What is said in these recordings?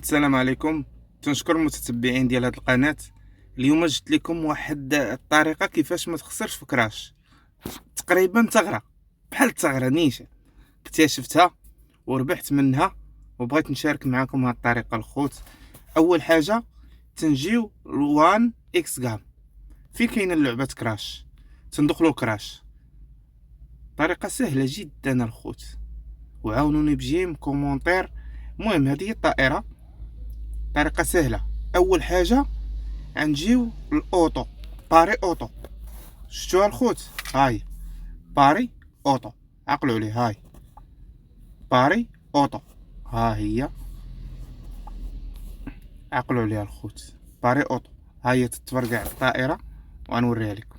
السلام عليكم. تنشكر المتتبعين ديال هذه القناه. اليوم جبت لكم واحد الطريقه كيفاش ما تخسرش في كراش، تقريبا ثغره بحال الثغره نيشان اكتشفتها وربحت منها، وبغيت نشارك معكم هذه الطريقه الخوت. اول حاجه تنجيو ل1 اكس غام، فين كاينه لعبه كراش تندخلوا الكراش. طريقه سهله جدا الخوت، وعاونوني بجيم كومونتير. المهم هذه هي الطائره، طريقه سهله. اول حاجه غنجيو الاوطو، باري اوطو. شفتوها الخوت؟ هاي باري اوطو، عقلوا عليه. هاي باري اوطو، ها هي، عقلوا عليها الخوت. باري اوطو ها هي تتفرقع الطائره، وغنوريها لكم.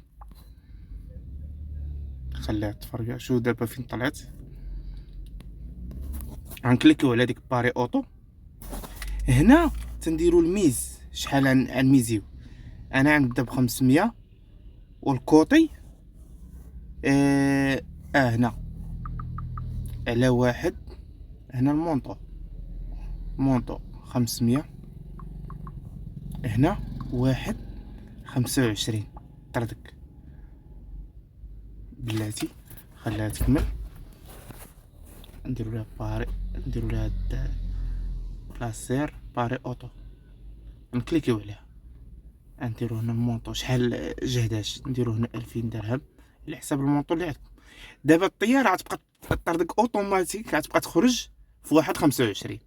خليها تفرقع. شوف دابا فين طلعت. غنكليكيو على ديك باري اوطو. هنا تنديروا الميز، شحال غنميزيو. انا غنبدا ب500، والكوطي هنا على واحد. هنا المونطو 500، هنا واحد 25. طردك بلاتي، خليها تكمل. نديرو لها باري، نديرو لها هاد بلاسير باري اوطو، نكليكيو عليها. نديرو هنا المونطو شحال جهداش، نديرو هنا 2000 درهم على حساب المونطو اللي عندكم. دابا الطياره غتبقى طردك اوتوماتيك، غتبقى تخرج في واحد 25،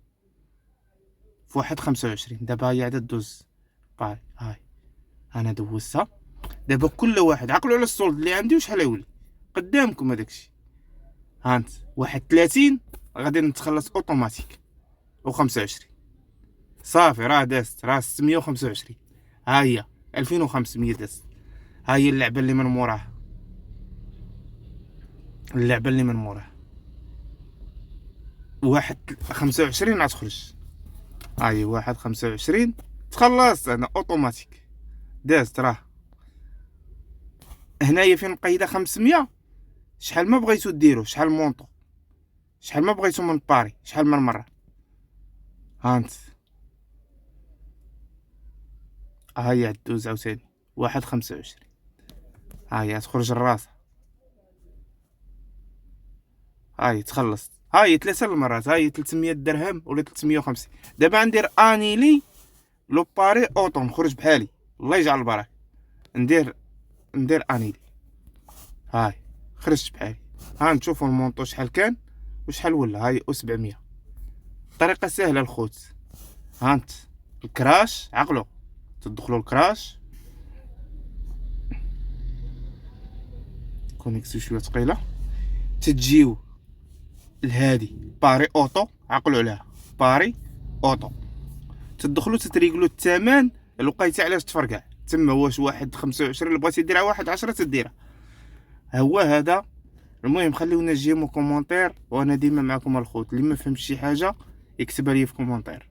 في واحد 25. دابا هي عاد دوز باري. هاي انا دوزتها. دابا كل واحد عقلوا على السولد اللي عندي وشحال يولي قدامكم. هداكشي هانت واحد 30 غادي نتخلص اوتوماتيك، و25 صافي. راه دازت، راه 625. ها هي 2500 دازت. ها هي اللعبه اللي من موراها، اللعبه اللي من موراها. واحد 25 غتخرج. هاي واحد 25 تخلصت انا اوتوماتيك، دازت. راه هنايا فين مقيده 500. شحال ما بغيتو ديرو، شحال مونطو، شحال ما بغيتو من باري، شحال من مره. هانت هاهي دوز عاوتاني واحد 25. هاهي تخرج الراس. هاهي تخلصت. هاهي 3 المرات. هاهي 300 درهم ولا 350. دابا ندير انيلي لو باري اوطو، نخرج بحالي. الله يجعل البركه. ندير انيلي. هاي خرجت بحالي. ها نشوفوا المونطو شحال كان وشحال ولا. هاي 700. طريقه سهله الخوت. هانت الكراش، عقلوا تدخلوا الكراش. كونيكسيو شويه ثقيله. تجيو لهادي باري اوطو، عقلوا عليها باري اوطو. تدخلوا تتريقلوا الثمن. لقيتي علاش تفرقع تما. واش واحد 25 اللي بغيتي ديرها واحد 10 تديرها. هو هذا. المهم خليونا جيمو كومونتير، وانا ديما معكم الخوت. اللي ما فهمش شي حاجه يكتبها لي في كومونتير.